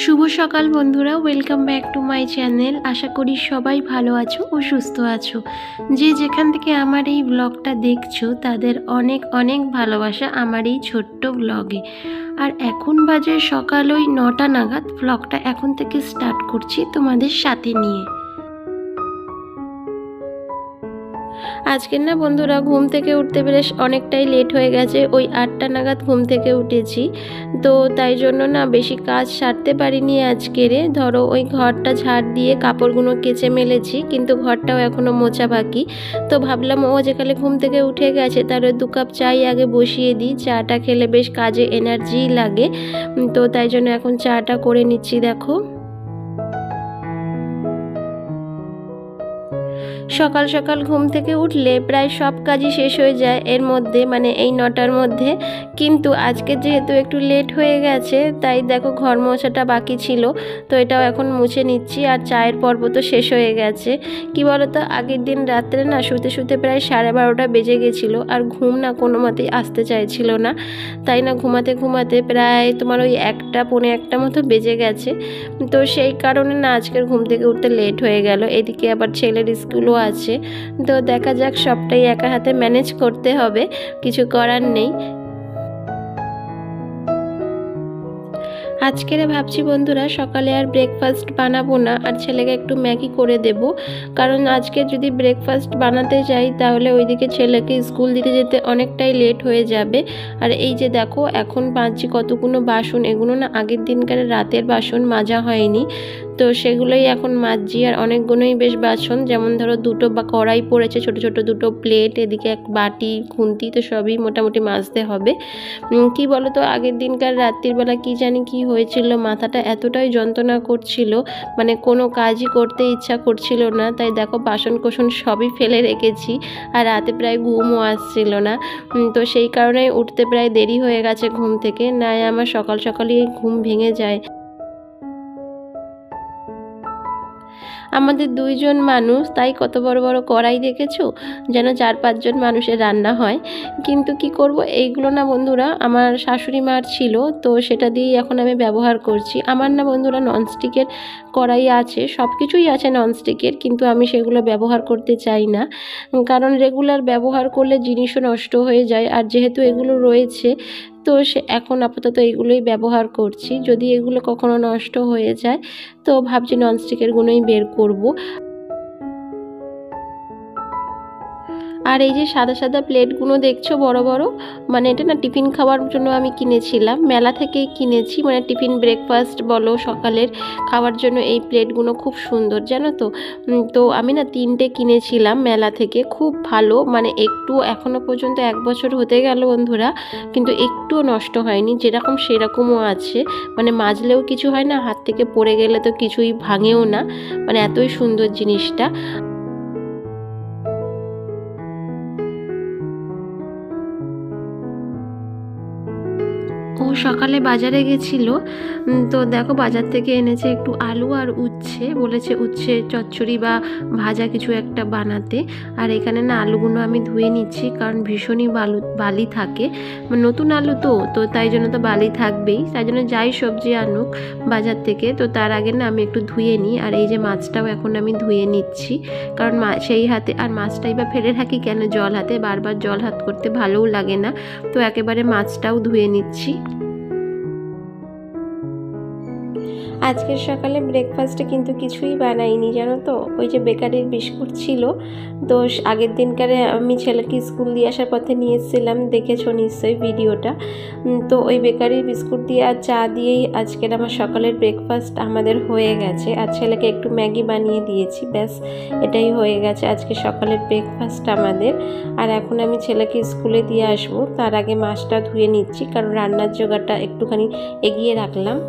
শুভ সকাল বন্ধুরা, welcome back to my channel. আশা করি সবাই ভালো আছো ও সুস্থ আছো। যে যেখান থেকে আমার এই ব্লগটা দেখছো তাদের অনেক অনেক ভালোবাসা আমার এই ছোট্ট ব্লগে। আর এখন বাজে সকাল ওই 9টা নাগাদ। ব্লগটা এখন থেকে স্টার্ট করছি তোমাদের সাথে নিয়ে। আজকের না বন্ধুরা, ঘুম থেকে উঠতে বেশ অনেকটাই লেট হয়ে গেছে। ওই 8টা নাগাদ ঘুম থেকে উঠেছি, তো তাই জন্য না বেশি কাজ সারতে পারিনি আজকেরে। ধরো ওই ঘরটা ঝাড় দিয়ে কাপড়গুলো কেচে মেলেছি, কিন্তু ঘরটাও এখনও মোছা বাকি। তো ভাবলাম ও যেকালে ঘুম থেকে উঠে গেছে তাহলে 2 কাপ চাই আগে বসিয়ে দিই। চাটা খেলে বেশ কাজে এনার্জি লাগে, তো তাই জন্য এখন চাটা করে নিচ্ছি। দেখো সকাল সকাল ঘুম থেকে উঠলে প্রায় সব কাজই শেষ হয়ে যায় এর মধ্যে, মানে এই 9টার মধ্যে। কিন্তু আজকে যেহেতু একটু লেট হয়ে গেছে তাই দেখো ঘর মোছাটা বাকি ছিল, তো এটাও এখন মুছে নিচ্ছি। আর চায়ের পর্ব তো শেষ হয়ে গেছে। কি বলো তো, আগের দিন রাত্রে না শুতে শুতে প্রায় 12:30 বেজে গেছিলো, আর ঘুম না কোনো মতেই আসতে চাইছিল না। তাই না ঘুমাতে ঘুমাতে প্রায় তোমার ওই 1টা পৌনে 1টা মতো বেজে গেছে। তো সেই কারণে না আজকের ঘুম থেকে উঠতে লেট হয়ে গেল। এদিকে আবার ছেলের স্কুলও আছে, তো দেখা যাক, সবটাই একা হাতে ম্যানেজ করতে হবে, কিছু করার নেই। আজকের ভাবছি বন্ধুরা সকালে আর ব্রেকফাস্ট বানাবো না, আর ছেলেকে একটু ম্যাগি করে দেব। কারণ আজকে যদি ব্রেকফাস্ট বানাতে যাই তাহলে ওইদিকে ছেলেকে স্কুল দিতে যেতে অনেকটাই লেট হয়ে যাবে। আর এই যে দেখো এখন মাজছি কতগুলো বাসন, এগুলো না আগের দিনকার রাতের বাসন, মাজা হয়নি, তো সেগুলোই এখন মাজছি। আর অনেকগুলোই বেশ বাসন, যেমন ধরো 2টো বা কড়াই পড়েছে, ছোট ছোট 2টো প্লেট, এদিকে এক বাটি, খুন্তি, তো সবই মোটামুটি মাজতে হবে। কি বলো তো, আগের দিনকার রাত্রির বেলা কি জানি কি হয়েছিল, মাথাটা এতটাই যন্ত্রণা করছিল, মানে কোনো কাজই করতে ইচ্ছা করছিল না। তাই দেখো বাসন কোসন সবই ফেলে রেখেছি, আর রাতে প্রায় ঘুমও আসছিল না। তো সেই কারণেই উঠতে প্রায় দেরি হয়ে গেছে ঘুম থেকে, নাই আমার সকাল সকালই ঘুম ভেঙে যায়। আমাদের 2জন মানুষ, তাই কত বড় বড় কড়াই দেখেছো, যেন 4-5 জন মানুষের রান্না হয়। কিন্তু কি করব, এইগুলো না বন্ধুরা আমার শাশুড়ি মার ছিল, তো সেটা দিয়েই এখন আমি ব্যবহার করছি। আমার না বন্ধুরা ননস্টিকের কড়াই আছে, সব কিছুই আছে ননস্টিকের, কিন্তু আমি সেগুলো ব্যবহার করতে চাই না। কারণ রেগুলার ব্যবহার করলে জিনিসও নষ্ট হয়ে যায়, আর যেহেতু এগুলো রয়েছে তো এখন আপাতত এগুলোই ব্যবহার করছি। যদি এগুলো কখনো নষ্ট হয়ে যায় তো ভাবছি ননস্টিকের গুলোই বের করব। আর এই যে সাদা সাদা প্লেটগুলো দেখছো বড় বড়, মানে এটা না টিফিন খাওয়ার জন্য আমি কিনেছিলাম, মেলা থেকেই কিনেছি, মানে টিফিন ব্রেকফাস্ট বলো সকালের খাওয়ার জন্য এই প্লেটগুলো খুব সুন্দর জানো তো। তো আমি না 3টে কিনেছিলাম মেলা থেকে, খুব ভালো, মানে একটু এখনও পর্যন্ত 1 বছর হতে গেল বন্ধুরা, কিন্তু একটুও নষ্ট হয়নি, যেরকম সেরকমও আছে, মানে মাজলেও কিছু হয় না, হাত থেকে পড়ে গেলে তো কিছুই ভাঙেও না, মানে এতই সুন্দর জিনিসটা। ও সকালে বাজারে গেছিল, তো দেখো বাজার থেকে এনেছে একটু আলু আর উচ্ছে, বলেছে উচ্ছে চচ্চড়ি বা ভাজা কিছু একটা বানাতে। আর এখানে না আলুগুলো আমি ধুয়ে নিচ্ছি, কারণ ভীষণই বালি থাকে, মানে নতুন আলু তো তাই জন্য তো বালি থাকবেই, তাই জন্য যাই সবজি আনুক বাজার থেকে তো তার আগে না আমি একটু ধুয়ে নিই। আর এই যে মাছটাও এখন আমি ধুয়ে নিচ্ছি, কারণ সেই হাতে আর মাছটাই বা ফেলে রাখি কেন জল হাতে, বারবার জল হাত করতে ভালোও লাগে না, তো একেবারে মাছটাও ধুয়ে নিচ্ছি। আজকের সকালে ব্রেকফাস্টে কিন্তু কিছুই বানাইনি জানো তো, ওই যে বেকারির বিস্কুট ছিল, তো আগের দিনকারে আমি ছেলেকে স্কুল দিয়ে আসার পথে নিয়ে এসেছিলাম, দেখেছো নিশ্চয়ই ভিডিওটা। তো ওই বেকারির বিস্কুট দিয়ে আর চা দিয়েই আজকের আমার সকালের ব্রেকফাস্ট আমাদের হয়ে গেছে। আর ছেলেকে একটু ম্যাগি বানিয়ে দিয়েছি, ব্যাস এটাই হয়ে গেছে আজকে সকালের ব্রেকফাস্ট আমাদের। আর এখন আমি ছেলেকে স্কুলে দিয়ে আসবো, তার আগে মাছটা ধুয়ে নিচ্ছি, কারণ রান্নার জোগাড়টা একটুখানি এগিয়ে রাখলাম।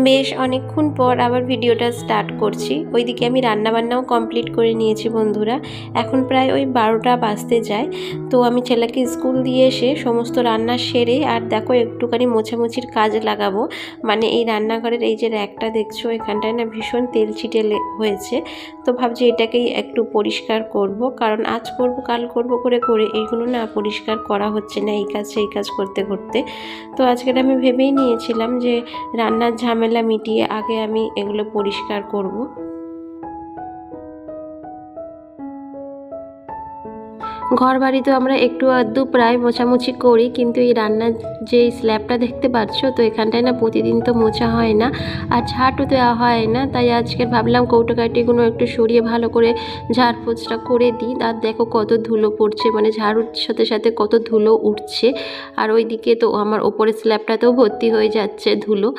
বেশ অনেকক্ষণ পর আবার ভিডিওটা স্টার্ট করছি। ওইদিকে আমি রান্নাবান্নাও কমপ্লিট করে নিয়েছি বন্ধুরা। এখন প্রায় ওই 12টা বাজতে যায়। তো আমি ছেলেকে স্কুল দিয়ে এসে সমস্ত রান্না সেরে আর দেখো একটুখানি মোছামুছির কাজ লাগাবো। মানে এই রান্নাঘরের এই যে র্যাকটা দেখছো, এখানটায় না ভীষণ তেল ছিটে হয়েছে। তো ভাবছি এটাকেই একটু পরিষ্কার করব, কারণ আজ করব কাল করব করে করে এইগুলো না পরিষ্কার করা হচ্ছে না, এই কাজ সেই কাজ করতে করতে। তো আজকের আমি ভেবেই নিয়েছিলাম যে রান্নার ঝামেলা মিটিয়ে আগে আমি এগুলো পরিষ্কার করব। ঘর বাড়ি তো আমরা একটু আধটু প্রায় মোছামুছি করি, কিন্তু এই রান্নার যে স্ল্যাবটা দেখতে পাচ্ছ, তো এখানটায় না প্রতিদিন তো মোছা হয় না আর ঝাঁটও দেওয়া হয় না। তাই আজকে ভাবলাম কৌটোকাঠিগুলো একটু সরিয়ে ভালো করে ঝাড় পোছটা করে দিই। আর দেখো কত ধুলো পড়ছে, মানে ঝাড়ুর সাথে সাথে কত ধুলো উঠছে। আর ওইদিকে তো আমার ওপরের স্ল্যাবটাতেও ভর্তি হয়ে যাচ্ছে ধুলো।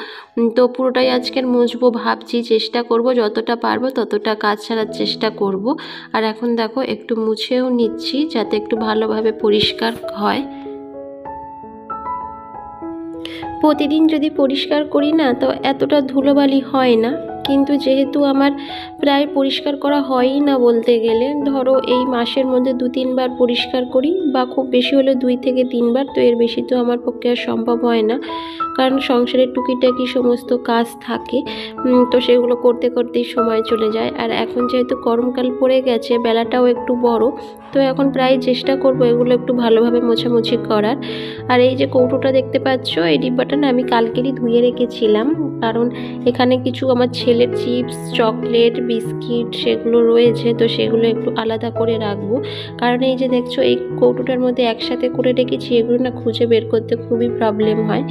তো পুরোটাই আজকের মুছবো ভাবছি, চেষ্টা করব যতটা পারবো ততটা কাজ ছাড়ার চেষ্টা করব। আর এখন দেখো একটু মুছেও নিচ্ছি যাতে একটু ভালোভাবে পরিষ্কার হয়। প্রতিদিন যদি পরিষ্কার করি না তো এতটা ধুলোবালি হয় না, কিন্তু যেহেতু আমার প্রায় পরিষ্কার করা হয়ই না বলতে গেলে, ধরো এই মাসের মধ্যে 2-3 বার পরিষ্কার করি, বা খুব বেশি হলে 2 থেকে 3 বার। তো এর বেশি তো আমার পক্ষে আর সম্ভব হয় না, কারণ সংসারের টুকিটাকি সমস্ত কাজ থাকে। তো সেগুলো করতে করতেই সময় চলে যায়। আর এখন যেহেতু গরমকাল পড়ে গেছে, বেলাটাও একটু বড়, তো এখন প্রায় চেষ্টা করব এগুলো একটু ভালোভাবে মোছামুছি করার। আর এই যে কৌটোটা দেখতে পাচ্ছ, এই ডিব্বাটা না আমি কালকেরই ধুয়ে রেখেছিলাম, কারণ এখানে কিছু আমার ছেলের চিপস, চকলেট, বিস্কিট সেগুলো রয়েছে, তো সেগুলো একটু আলাদা করে রাখবো। কারণ এই যে দেখছো এই কৌটোটার মধ্যে একসাথে করে রেখেছি, এগুলো না খুঁজে বের করতে খুবই প্রবলেম হয়।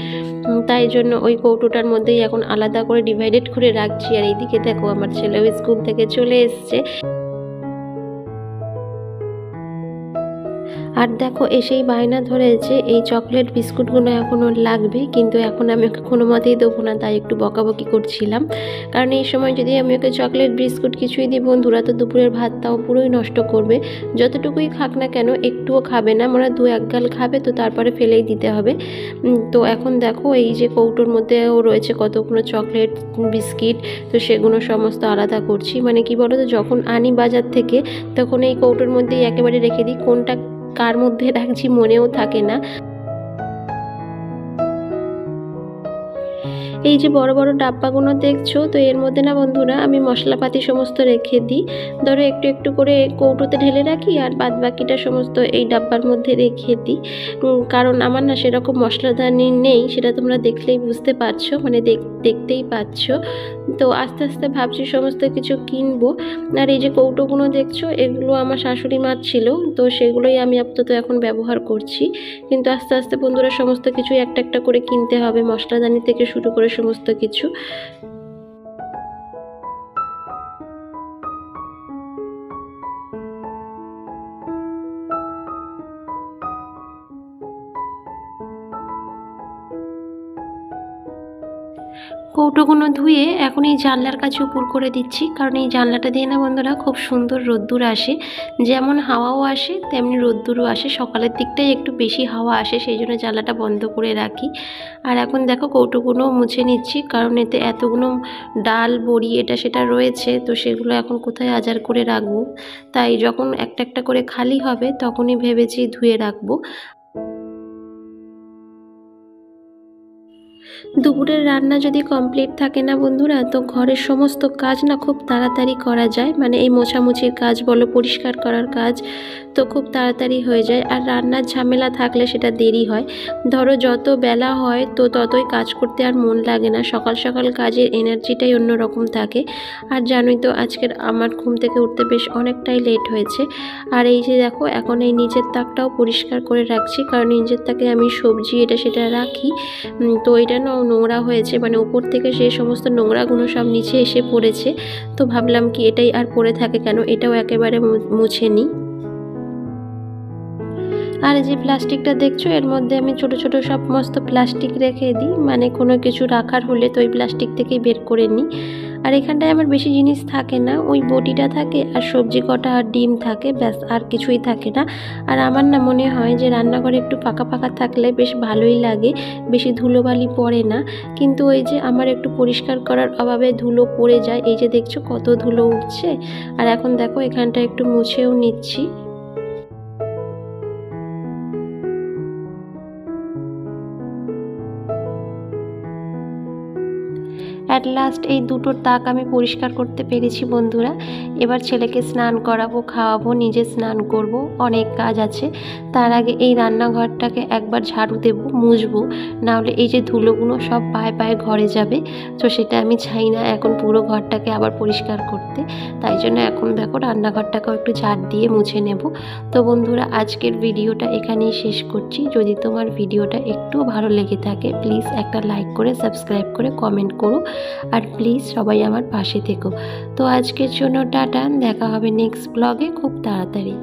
তাই জন্য ওই কৌটোটার মধ্যেই এখন আলাদা করে ডিভাইডেড করে রাখছি। আর এইদিকে দেখো আমার ছেলেও স্কুল থেকে চলে এসছে। আর দেখো এসেই বায়না ধরেছে এই চকলেট বিস্কুটগুলো এখন ওর লাগবে, কিন্তু এখন আমি ওকে কোনো মতেই দেবো না, তাই একটু বকাবকি করছিলাম। কারণ এই সময় যদি আমি ওকে চকলেট বিস্কুট কিছুই দিই বন্ধুরা, তো দুপুরের ভাতটাও পুরোই নষ্ট করবে। যতটুকুই খাক না কেন একটুও খাবে না, মানে 2-1 গাল খাবে, তো তারপরে ফেলেই দিতে হবে। তো এখন দেখো এই যে কৌটোর মধ্যেও রয়েছে কতগুলো চকলেট, বিস্কিট, তো সেগুলো সমস্ত আলাদা করছি। মানে কি বলো তো, যখন আনি বাজার থেকে তখন এই কৌটোর মধ্যেই একেবারে রেখে দিই, কোনটা কার মধ্যে রাখছি মনেও থাকে না। এই যে বড় বড় ডাব্বাগুলো দেখছো, তো এর মধ্যে না বন্ধুরা আমি মশলাপাতি সমস্ত রেখে দিই। ধরো একটু একটু করে কৌটোতে ঢেলে রাখি, আর বাদ বাকিটা সমস্ত এই ডাব্বার মধ্যে রেখে দিই। কারণ আমার না সেরকম মশলাদানি নেই, সেটা তোমরা দেখলেই বুঝতে পারছো, মানে দেখতেই পাচ্ছ। তো আস্তে আস্তে ভাবছি সমস্ত কিছু কিনবো। আর এই যে কৌটোগুলো দেখছো, এগুলো আমার শাশুড়ি মার ছিল, তো সেগুলোই আমি আপাতত এখন ব্যবহার করছি। কিন্তু আস্তে আস্তে বন্ধুরা সমস্ত কিছুই একটা একটা করে কিনতে হবে, মশলাদানি থেকে শুরু করে সমস্ত কিছু। কৌটোগুলো ধুয়ে এখন এই জানলার কাছে উপর করে দিচ্ছি, কারণ এই জানলাটা দিয়ে না বন্ধুরা খুব সুন্দর রোদ্দুর আসে, যেমন হাওয়াও আসে তেমনি রোদ্দুরও আসে। সকালের দিকটাই একটু বেশি হাওয়া আসে, সেই জন্য জানলাটা বন্ধ করে রাখি। আর এখন দেখো কৌটোগুলো মুছে নিচ্ছি, কারণ এতে এতগুলো ডাল, বড়ি, এটা সেটা রয়েছে, তো সেগুলো এখন কোথায় আজার করে রাখবো। তাই যখন একটা একটা করে খালি হবে তখনই ভেবেছি ধুয়ে রাখবো। দুপুরের রান্না যদি কমপ্লিট থাকে না বন্ধুরা, তো ঘরের সমস্ত কাজ না খুব তাড়াতাড়ি করা যায়। মানে এই মোছামুছির কাজ বলো, পরিষ্কার করার কাজ, তো খুব তাড়াতাড়ি হয়ে যায়। আর রান্নার ঝামেলা থাকলে সেটা দেরি হয়। ধরো যত বেলা হয় তো ততই কাজ করতে আর মন লাগে না, সকাল সকাল কাজের এনার্জিটাই অন্যরকম থাকে। আর জানোই তো আজকের আমার ঘুম থেকে উঠতে বেশ অনেকটাই লেট হয়েছে। আর এই যে দেখো এখন এই নিচের তাকটাও পরিষ্কার করে রাখছি, কারণ নিচের তাকে আমি সবজি এটা সেটা রাখি। তো এটা না নোংরা হয়েছে, মানে উপর থেকে সেই সমস্ত নোংরাগুলো সব নিচে এসে পড়েছে। তো ভাবলাম কি এটাই আর পড়ে থাকে কেন, এটাও একেবারে মুছে নিই। আর এই যে প্লাস্টিকটা দেখছো, এর মধ্যে আমি ছোট ছোট সমস্ত প্লাস্টিক রেখে দিই, মানে কোনো কিছু রাখার হলে তো ওই প্লাস্টিক থেকেই বের করে নিই। আর এখানটায় আমার বেশি জিনিস থাকে না, ওই বটিটা থাকে আর সবজি কটা আর ডিম থাকে, ব্যাস আর কিছুই থাকে না। আর আমার না মনে হয় যে রান্নাঘরে একটু ফাঁকা ফাঁকা থাকলে বেশ ভালোই লাগে, বেশি ধুলোবালি পড়ে না। কিন্তু ওই যে আমার একটু পরিষ্কার করার অভাবে ধুলো পড়ে যায়, এই যে দেখছো কত ধুলো উঠছে। আর এখন দেখো এখানটা একটু মুছেও নিচ্ছি। অ্যাট লাস্ট এই দুটো তাক আমি পরিষ্কার করতে পেরেছি বন্ধুরা। এবার ছেলেকে স্নান করাবো, খাওয়াবো, নিজে স্নান করব, অনেক কাজ আছে। তার আগে এই রান্নাঘরটাকে একবার ঝাড়ু দেবো, মুছবো, নাহলে এই যে ধুলোগুলো সব পায়ে পায়ে ঘরে যাবে। তো সেটা আমি চাই না এখন পুরো ঘরটাকে আবার পরিষ্কার করতে। তাই জন্য এখন দেখো রান্নাঘরটাকেও একটু ঝাড় দিয়ে মুছে নেব। তো বন্ধুরা আজকের ভিডিওটা এখানেই শেষ করছি। যদি তোমার ভিডিওটা একটুও ভালো লেগে থাকে প্লিজ একটা লাইক করে সাবস্ক্রাইব করে কমেন্ট করো, আর প্লিজ সবাই আমার পাশে থেকো। তো আজকের জন্য টাটা, দেখা হবে নেক্সট ব্লগে খুব তাড়াতাড়ি।